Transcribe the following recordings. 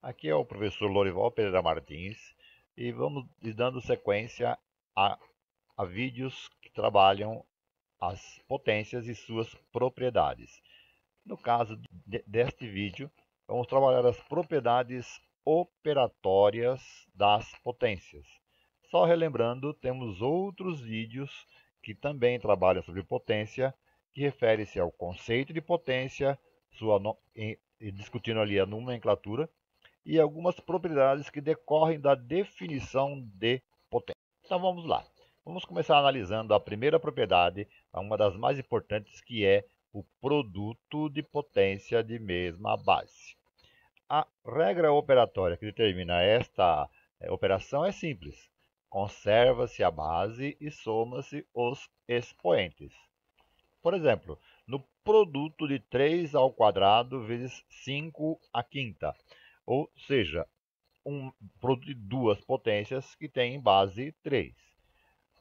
Aqui é o professor Lorival Pereira Martins e vamos dando sequência a, a vídeos que trabalham as potências e suas propriedades. No caso deste vídeo, vamos trabalhar as propriedades operatórias das potências. Só relembrando, temos outros vídeos que também trabalham sobre potência, que refere-se ao conceito de potência, discutindo ali a nomenclatura, e algumas propriedades que decorrem da definição de potência. Então vamos lá. Vamos começar analisando a primeira propriedade, uma das mais importantes, que é o produto de potência de mesma base. A regra operatória que determina esta operação é simples. Conserva-se a base e soma-se os expoentes. Por exemplo, no produto de 3 ao quadrado vezes 5 à quinta, ou seja, um produto de duas potências que tem base 3.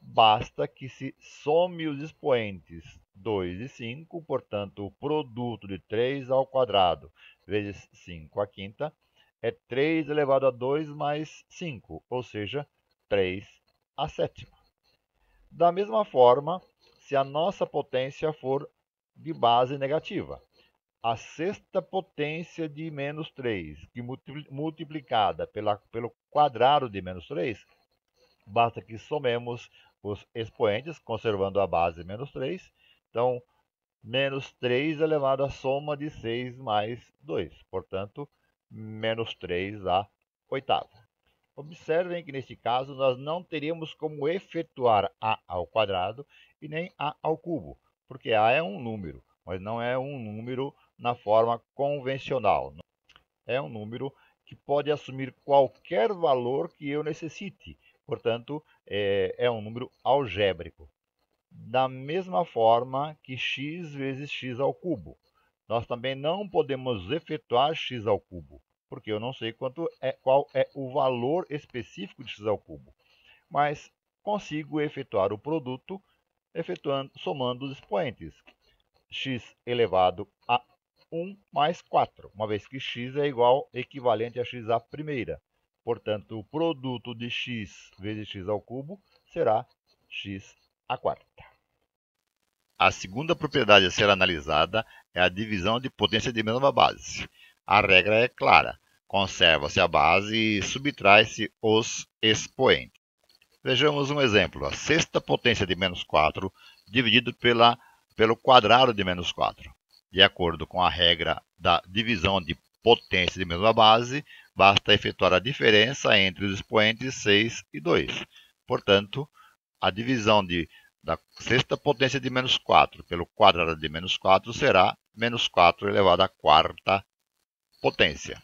Basta que se some os expoentes 2 e 5, portanto, o produto de 3 ao quadrado vezes 5 à quinta é 3 elevado a 2 mais 5, ou seja, 3 à sétima. Da mesma forma, se a nossa potência for de base negativa, a sexta potência de menos 3, que multiplicada pelo quadrado de menos 3, basta que somemos os expoentes, conservando a base menos 3. Então, menos 3 elevado à soma de 6 mais 2. Portanto, menos 3 à oitava. Observem que, neste caso, nós não teríamos como efetuar a ao quadrado e nem a ao cubo, porque a é um número, mas não é um número na forma convencional. É um número que pode assumir qualquer valor que eu necessite. Portanto, é um número algébrico. Da mesma forma que x vezes x ao cubo. Nós também não podemos efetuar x ao cubo, porque eu não sei qual é o valor específico de x ao cubo. Mas consigo efetuar o produto somando os expoentes. X elevado a 1 mais 4, uma vez que x é equivalente a x à primeira. Portanto, o produto de x vezes x ao cubo será x à quarta. A segunda propriedade a ser analisada é a divisão de potência de mesma base. A regra é clara. Conserva-se a base e subtrai-se os expoentes. Vejamos um exemplo. A sexta potência de menos 4 dividido pelo quadrado de menos 4. De acordo com a regra da divisão de potência de mesma base, basta efetuar a diferença entre os expoentes 6 e 2. Portanto, a divisão da sexta potência de menos 4 pelo quadrado de menos 4 será menos 4 elevado à quarta potência.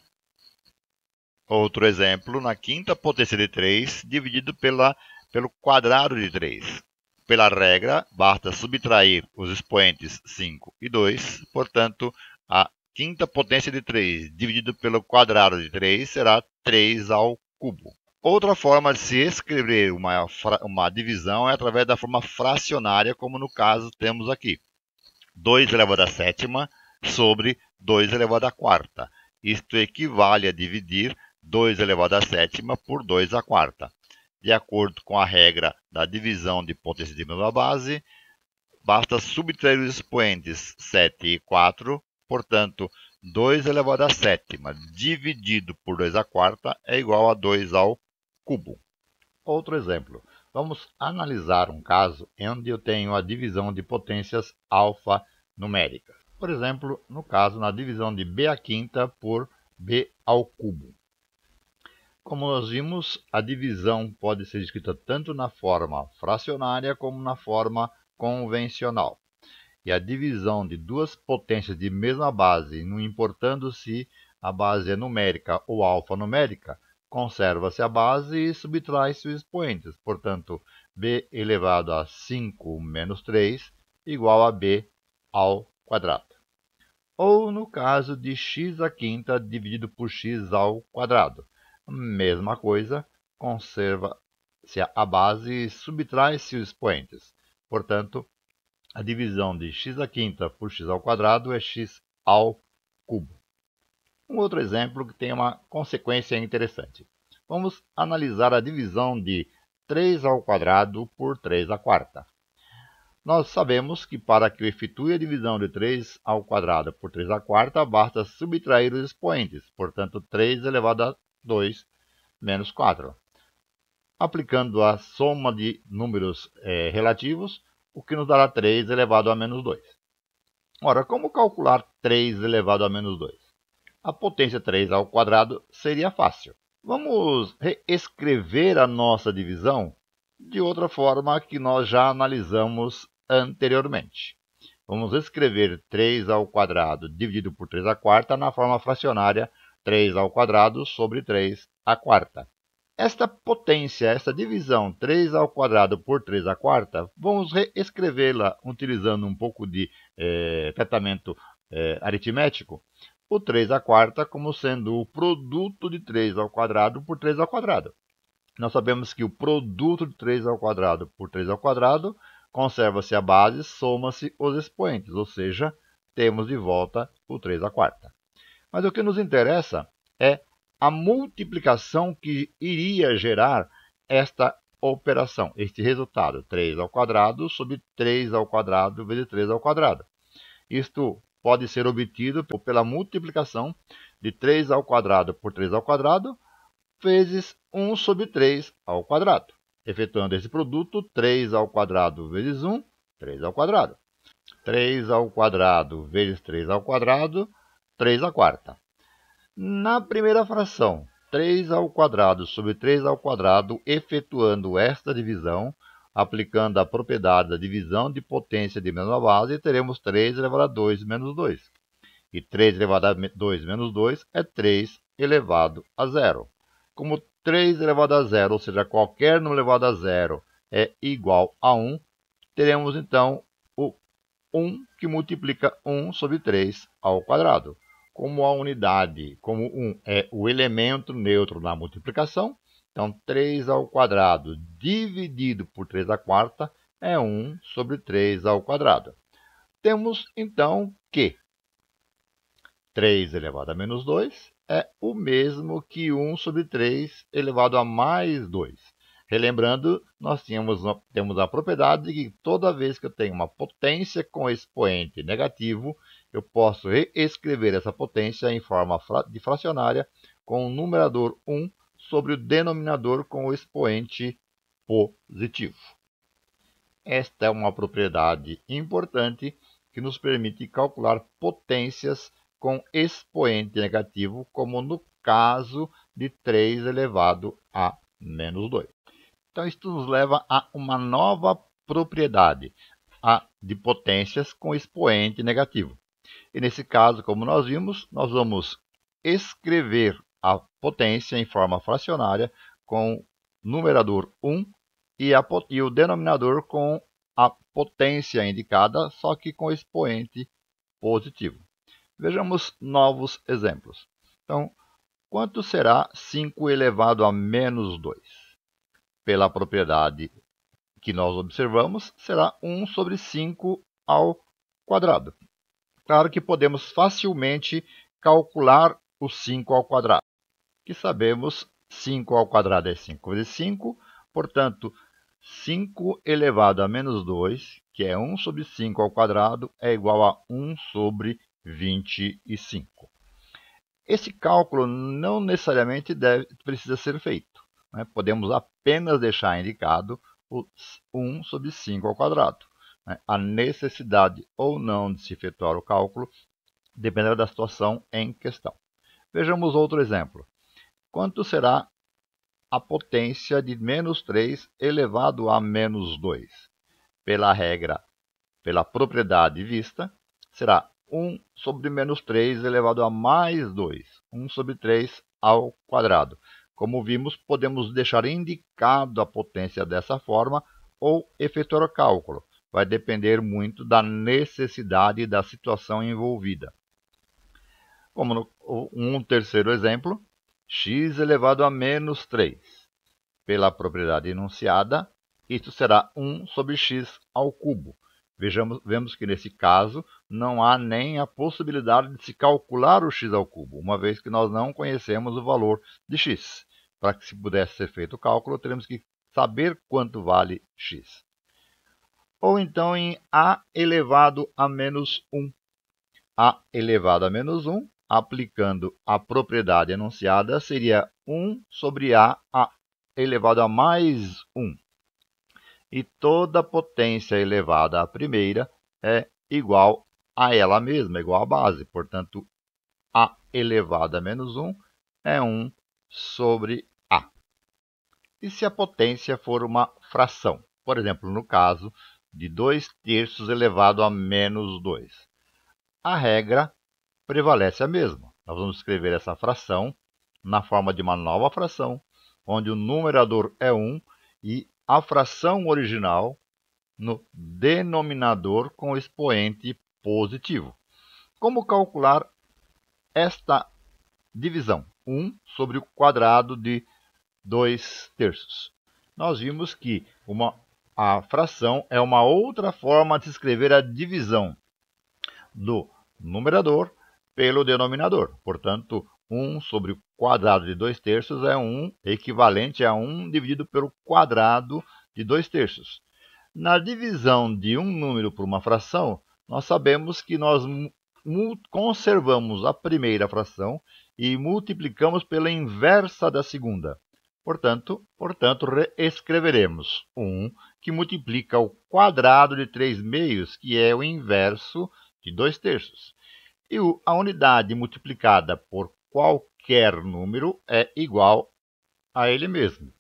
Outro exemplo, na quinta potência de 3 dividido pelo quadrado de 3. Pela regra, basta subtrair os expoentes 5 e 2, portanto, a quinta potência de 3 dividido pelo quadrado de 3 será 3 ao cubo. Outra forma de se escrever uma divisão é através da forma fracionária, como no caso temos aqui. 2 elevado à sétima sobre 2 elevado à quarta. Isto equivale a dividir 2 elevado à sétima por 2 à quarta. De acordo com a regra da divisão de potência de mesma base, basta subtrair os expoentes 7 e 4, portanto, 2 elevado à sétima dividido por 2 à quarta é igual a 2 ao cubo. Outro exemplo. Vamos analisar um caso onde eu tenho a divisão de potências alfanuméricas. Por exemplo, no caso, na divisão de b à quinta por b ao cubo. Como nós vimos, a divisão pode ser escrita tanto na forma fracionária como na forma convencional. E a divisão de duas potências de mesma base, não importando se a base é numérica ou alfanumérica, conserva-se a base e subtrai-se os expoentes. Portanto, b elevado a 5 menos 3 igual a b ao quadrado. Ou no caso de x à quinta dividido por x ao quadrado. Mesma coisa, conserva-se a base e subtrai-se os expoentes. Portanto, a divisão de x à quinta por x ao quadrado é x ao cubo. Um outro exemplo que tem uma consequência interessante. Vamos analisar a divisão de 3 ao quadrado por 3 à quarta. Nós sabemos que para que eu efetue a divisão de 3 ao quadrado por 3 à quarta, basta subtrair os expoentes, portanto 3 elevado a 2 menos 4. Aplicando a soma de números relativos, o que nos dará 3 elevado a menos 2. Ora, como calcular 3 elevado a menos 2? A potência 3 ao quadrado seria fácil. Vamos reescrever a nossa divisão de outra forma que nós já analisamos anteriormente. Vamos escrever 3 ao quadrado dividido por 3 à quarta na forma fracionária 3 ao quadrado sobre 3 à quarta. Esta potência, esta divisão 3 ao quadrado por 3 à quarta, vamos reescrevê-la utilizando um pouco de tratamento aritmético. O 3 à quarta como sendo o produto de 3 ao quadrado por 3 ao quadrado. Nós sabemos que o produto de 3 ao quadrado por 3 ao quadrado conserva-se a base, soma-se os expoentes, ou seja, temos de volta o 3 à quarta. Mas o que nos interessa é a multiplicação que iria gerar esta operação, este resultado, 3 ao quadrado sobre 3 ao quadrado vezes 3 ao quadrado. Isto pode ser obtido pela multiplicação de 3 ao quadrado por 3 ao quadrado vezes 1 sobre 3 ao quadrado. Efetuando esse produto, 3 ao quadrado vezes 1, 3 ao quadrado. 3 ao quadrado vezes 3 ao quadrado, 3 à quarta. Na primeira fração, 3 ao quadrado sobre 3 ao quadrado, efetuando esta divisão, aplicando a propriedade da divisão de potência de mesma base, teremos 3 elevado a 2 menos 2. E 3 elevado a 2 menos 2 é 3 elevado a 0. Como 3 elevado a 0, ou seja, qualquer número elevado a 0 é igual a 1, teremos então o 1 que multiplica 1 sobre 3 ao quadrado. Como a unidade, como 1 é o elemento neutro na multiplicação, então 3 ao quadrado dividido por 3 à quarta é 1 sobre 3 ao quadrado. Temos então que 3 elevado a menos 2 é o mesmo que 1 sobre 3 elevado a mais 2. Relembrando, nós temos a propriedade de que toda vez que eu tenho uma potência com expoente negativo, eu posso reescrever essa potência em forma de fracionária com o numerador 1 sobre o denominador com o expoente positivo. Esta é uma propriedade importante que nos permite calcular potências com expoente negativo, como no caso de 3 elevado a menos 2. Então, isto nos leva a uma nova propriedade, a de potências com expoente negativo. E nesse caso, como nós vimos, nós vamos escrever a potência em forma fracionária com o numerador 1 e o denominador com a potência indicada, só que com expoente positivo. Vejamos novos exemplos. Então, quanto será 5 elevado a menos 2? Pela propriedade que nós observamos, será 1 sobre 5 ao quadrado. Claro que podemos facilmente calcular o 5 ao quadrado, que sabemos 5 ao quadrado é 5 vezes 5, portanto, 5 elevado a menos 2, que é 1 sobre 5 ao quadrado, é igual a 1 sobre 25. Esse cálculo não necessariamente precisa ser feito. Né? Podemos apenas deixar indicado o 1 sobre 5 ao quadrado. Né? A necessidade ou não de se efetuar o cálculo dependerá da situação em questão. Vejamos outro exemplo. Quanto será a potência de menos 3 elevado a menos 2? Pela propriedade vista, será 1 sobre menos 3 elevado a mais 2, 1 sobre 3 ao quadrado. Como vimos, podemos deixar indicado a potência dessa forma ou efetuar o cálculo. Vai depender muito da necessidade da situação envolvida. Como um terceiro exemplo, x elevado a menos 3. Pela propriedade enunciada, isto será 1 sobre x ao cubo, Vemos que nesse caso não há nem a possibilidade de se calcular o x ao cubo, uma vez que nós não conhecemos o valor de x. Para que se pudesse ser feito o cálculo, teremos que saber quanto vale x. Ou então em a elevado a menos 1. A elevado a menos 1, aplicando a propriedade enunciada, seria 1 sobre a elevado a mais 1. E toda potência elevada à primeira é igual a ela mesma, igual à base. Portanto, a elevado a menos 1 é 1 sobre a. E se a potência for uma fração? Por exemplo, no caso de 2/3 elevado a menos 2. A regra prevalece a mesma. Nós vamos escrever essa fração na forma de uma nova fração, onde o numerador é 1 e a fração original no denominador com expoente positivo. Como calcular esta divisão? 1 sobre o quadrado de 2/3. Nós vimos que a fração é uma outra forma de se escrever a divisão do numerador pelo denominador. Portanto, 1 sobre o quadrado de 2/3 é 1 equivalente a 1 dividido pelo quadrado de 2/3. Na divisão de um número por uma fração, nós sabemos que nós conservamos a primeira fração e multiplicamos pela inversa da segunda. Portanto, reescreveremos 1 que multiplica o quadrado de 3/2, que é o inverso de 2/3. E a unidade multiplicada por qualquer número é igual a ele mesmo.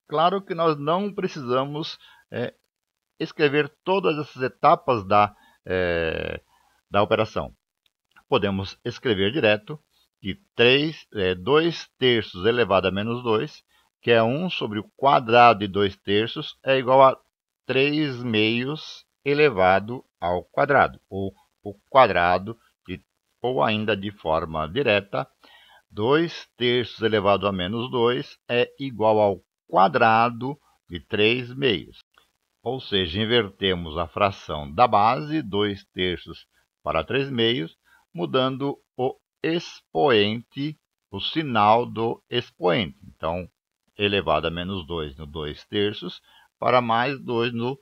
Claro que nós não precisamos escrever todas essas etapas da operação. Podemos escrever direto que 2/3 elevado a menos 2, que é 1 sobre o quadrado de 2/3, é igual a 3/2 elevado ao quadrado, ou o quadrado, ou ainda de forma direta, 2/3 elevado a menos 2 é igual ao quadrado de 3/2. Ou seja, invertemos a fração da base, 2/3 para 3/2, mudando o expoente, o sinal do expoente. Então, elevado a menos 2 no 2/3 para mais 2 no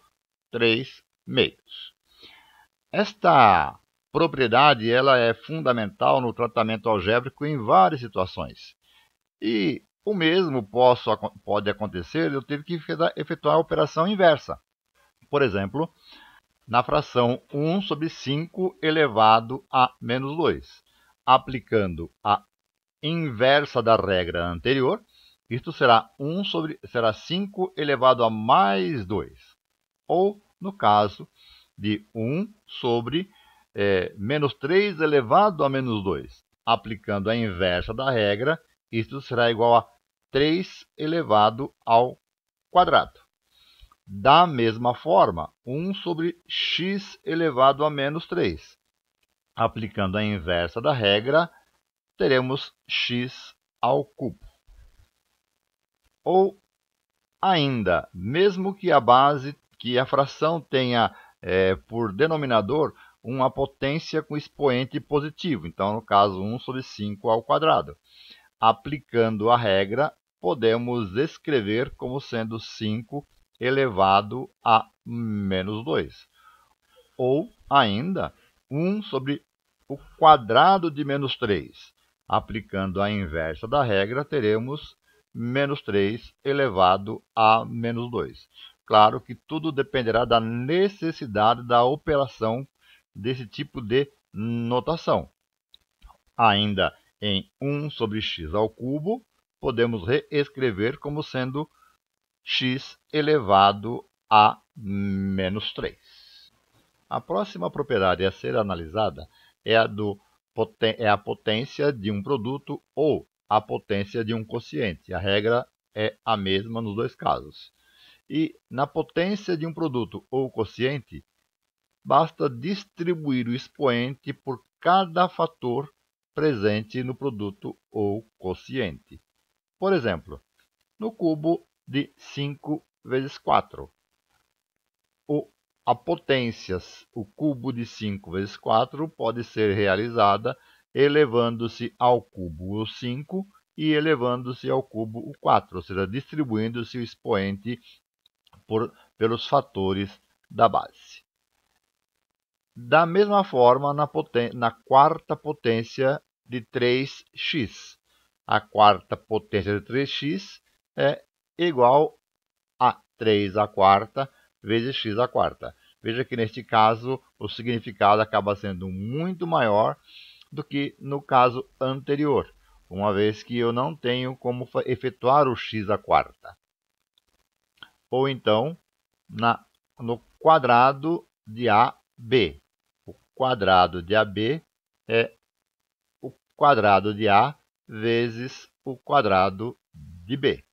3/2. Esta propriedade ela é fundamental no tratamento algébrico em várias situações. E o mesmo pode acontecer eu ter que efetuar a operação inversa. Por exemplo, na fração 1 sobre 5 elevado a menos 2. Aplicando a inversa da regra anterior, isto será 5 elevado a mais 2. Ou, no caso de 1 sobre menos 3 elevado a menos 2. Aplicando a inversa da regra, isto será igual a 3 elevado ao quadrado. Da mesma forma, 1 sobre x elevado a menos 3. Aplicando a inversa da regra, teremos x ao cubo. Ou ainda, mesmo que a fração tenha por denominador uma potência com expoente positivo, então no caso 1 sobre 5 ao quadrado. Aplicando a regra, podemos escrever como sendo 5 elevado a menos 2. Ou ainda 1 sobre o quadrado de menos 3. Aplicando a inversa da regra, teremos menos 3 elevado a menos 2. Claro que tudo dependerá da necessidade da operação desse tipo de notação. Ainda em 1 sobre x ao cubo, podemos reescrever como sendo x elevado a menos 3. A próxima propriedade a ser analisada é a potência de um produto ou a potência de um quociente. A regra é a mesma nos dois casos. E na potência de um produto ou quociente, basta distribuir o expoente por cada fator presente no produto ou quociente. Por exemplo, no cubo de 5 vezes 4, o a potência, o cubo de 5 vezes 4, pode ser realizada elevando-se ao cubo o 5 e elevando-se ao cubo o 4, ou seja, distribuindo-se o expoente pelos fatores da base. Da mesma forma, na quarta potência de 3x. A quarta potência de 3x é igual a 3 à quarta vezes x à quarta. Veja que neste caso o significado acaba sendo muito maior do que no caso anterior, uma vez que eu não tenho como efetuar o x à quarta. Ou então, no quadrado de AB. O quadrado de AB é o quadrado de A vezes o quadrado de B.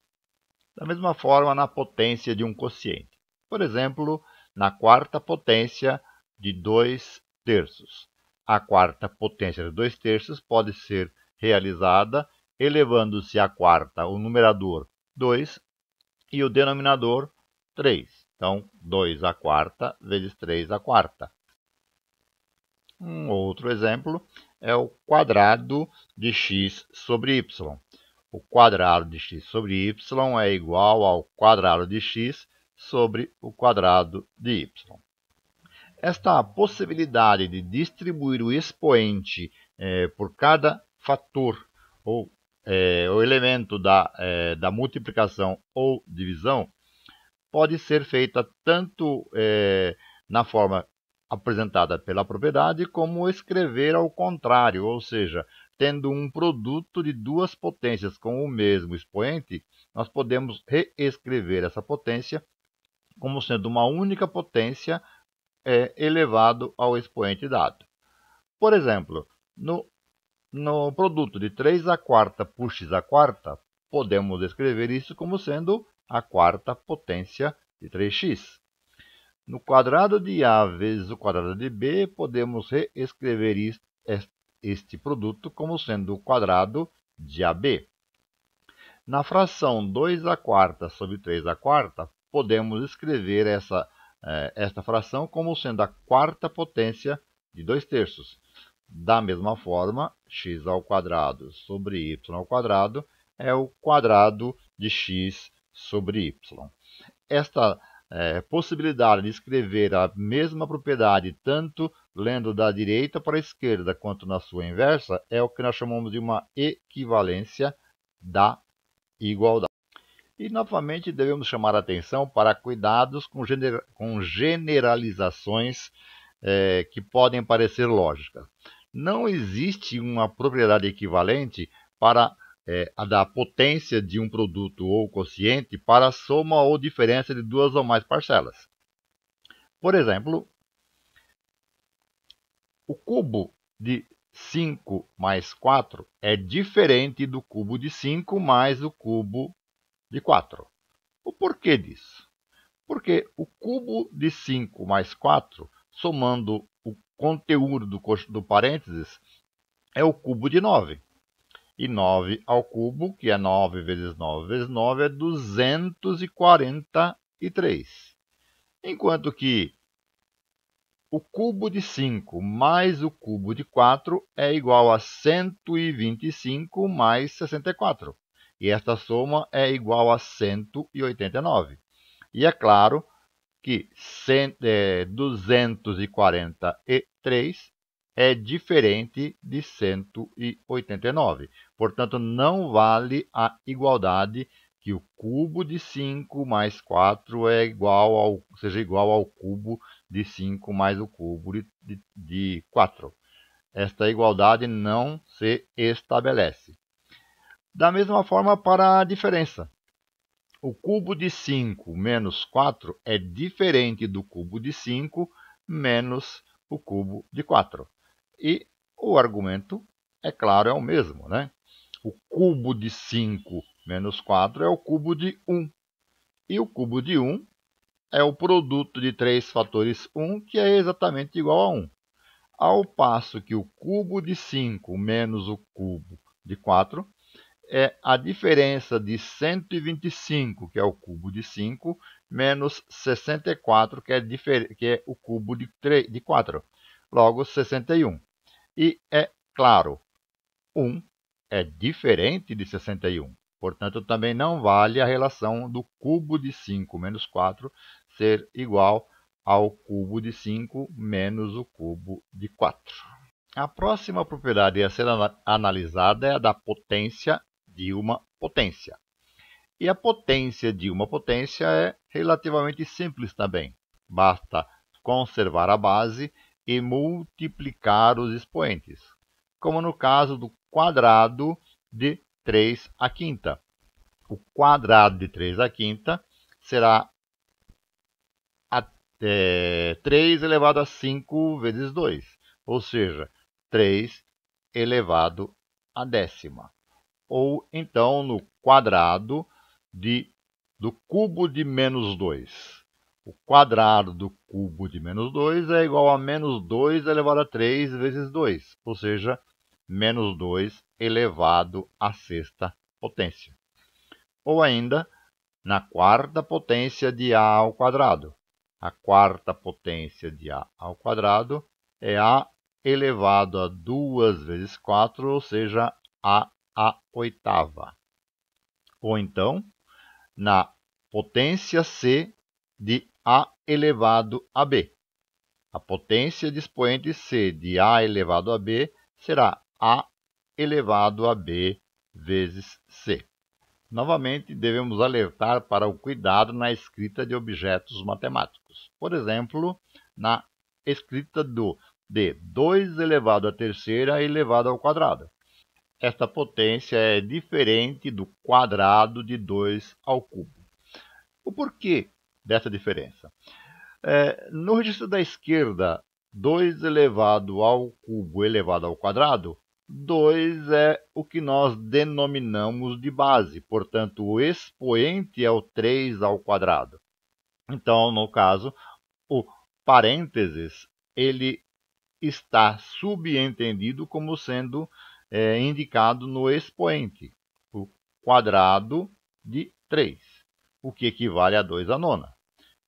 Da mesma forma, na potência de um quociente. Por exemplo, na quarta potência de 2/3. A quarta potência de 2/3 pode ser realizada elevando-se à quarta o numerador 2 e o denominador 3. Então, 2 à quarta vezes 3 à quarta. Um outro exemplo é o quadrado de x sobre y. O quadrado de x sobre y é igual ao quadrado de x sobre o quadrado de y. Esta possibilidade de distribuir o expoente por cada fator ou o elemento da multiplicação ou divisão pode ser feita tanto na forma apresentada pela propriedade, como escrever ao contrário, ou seja, tendo um produto de duas potências com o mesmo expoente, nós podemos reescrever essa potência como sendo uma única potência elevado ao expoente dado. Por exemplo, no produto de 3 à quarta por x à quarta, podemos escrever isso como sendo a quarta potência de 3x. No quadrado de A vezes o quadrado de B, podemos reescrever este produto como sendo o quadrado de AB. Na fração 2 à quarta sobre 3 à quarta, podemos escrever esta fração como sendo a quarta potência de 2/3. Da mesma forma, x ao quadrado sobre y ao quadrado é o quadrado de x sobre y. Esta possibilidade de escrever a mesma propriedade tanto lendo da direita para a esquerda quanto na sua inversa é o que nós chamamos de uma equivalência da igualdade. E novamente devemos chamar a atenção para cuidados com generalizações que podem parecer lógicas. Não existe uma propriedade equivalente para a da potência de um produto ou quociente para a soma ou diferença de duas ou mais parcelas. Por exemplo, o cubo de 5 mais 4 é diferente do cubo de 5 mais o cubo de 4. O porquê disso? Porque o cubo de 5 mais 4, somando o conteúdo do parênteses, é o cubo de 9. E 9 ao cubo, que é 9 vezes 9 vezes 9, é 243. Enquanto que o cubo de 5 mais o cubo de 4 é igual a 125 mais 64. E esta soma é igual a 189. E é claro que 243 é diferente de 189. Portanto, não vale a igualdade que o cubo de 5 mais 4 seja igual ao cubo de 5 mais o cubo de 4. Esta igualdade não se estabelece. Da mesma forma para a diferença. O cubo de 5 menos 4 é diferente do cubo de 5 menos o cubo de 4. E o argumento, é claro, é o mesmo, né? O cubo de 5 menos 4 é o cubo de 1. E o cubo de 1 é o produto de 3 fatores 1, que é exatamente igual a 1. Ao passo que o cubo de 5 menos o cubo de 4 é a diferença de 125, que é o cubo de 5, menos 64, que é o cubo de 4. Logo, 61. E é claro, 1 é diferente de 61. Portanto, também não vale a relação do cubo de 5 menos 4 ser igual ao cubo de 5 menos o cubo de 4. A próxima propriedade a ser analisada é a da potência de uma potência. E a potência de uma potência é relativamente simples também. Basta conservar a base e multiplicar os expoentes, como no caso do quadrado de 3 à quinta. O quadrado de 3 à quinta será 3 elevado a 5 vezes 2, ou seja, 3 elevado à décima. Ou então no quadrado do cubo de menos 2. O quadrado do cubo de menos 2 é igual a menos 2 elevado a 3 vezes 2, ou seja, menos 2 elevado à sexta potência. Ou ainda, na quarta potência de a ao quadrado. A quarta potência de a ao quadrado é a elevado a 2 vezes 4, ou seja, a oitava. Ou então, na potência c de a elevado a b. A potência de expoente c de a elevado a b será a elevado a b vezes c. Novamente, devemos alertar para o cuidado na escrita de objetos matemáticos. Por exemplo, na escrita de 2 elevado à terceira elevado ao quadrado. Esta potência é diferente do quadrado de 2 ao cubo. O porquê dessa diferença? No registro da esquerda, 2 elevado ao cubo elevado ao quadrado, 2 é o que nós denominamos de base, portanto, o expoente é o 3 ao quadrado. Então, no caso, o parênteses ele está subentendido como sendo indicado no expoente, o quadrado de 3, o que equivale a 2 à nona.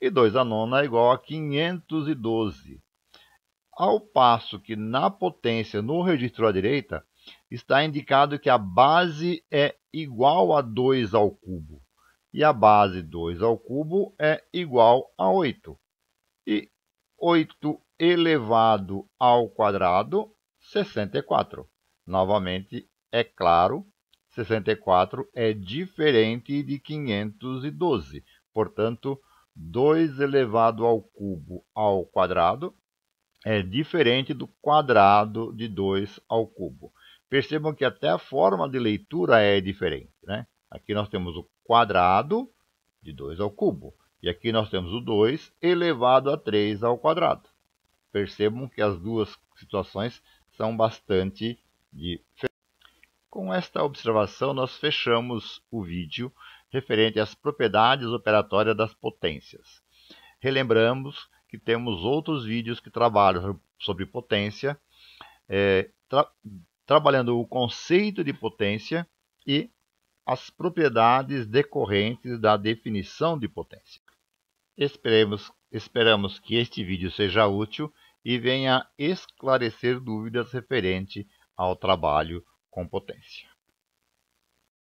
E 2 à nona é igual a 512. Ao passo que na potência, no registro à direita, está indicado que a base é igual a 2 ao cubo. E a base 2 ao cubo é igual a 8. E 8 elevado ao quadrado, 64. Novamente, é claro, 64 é diferente de 512. Portanto, 2 elevado ao cubo ao quadrado é diferente do quadrado de 2 ao cubo. Percebam que até a forma de leitura é diferente, né? Aqui nós temos o quadrado de 2 ao cubo. E aqui nós temos o 2 elevado a 3 ao quadrado. Percebam que as duas situações são bastante diferentes. Com esta observação, nós fechamos o vídeo referente às propriedades operatórias das potências. Relembramos que temos outros vídeos que trabalham sobre potência, trabalhando o conceito de potência e as propriedades decorrentes da definição de potência. Esperamos que este vídeo seja útil e venha esclarecer dúvidas referente ao trabalho com potência.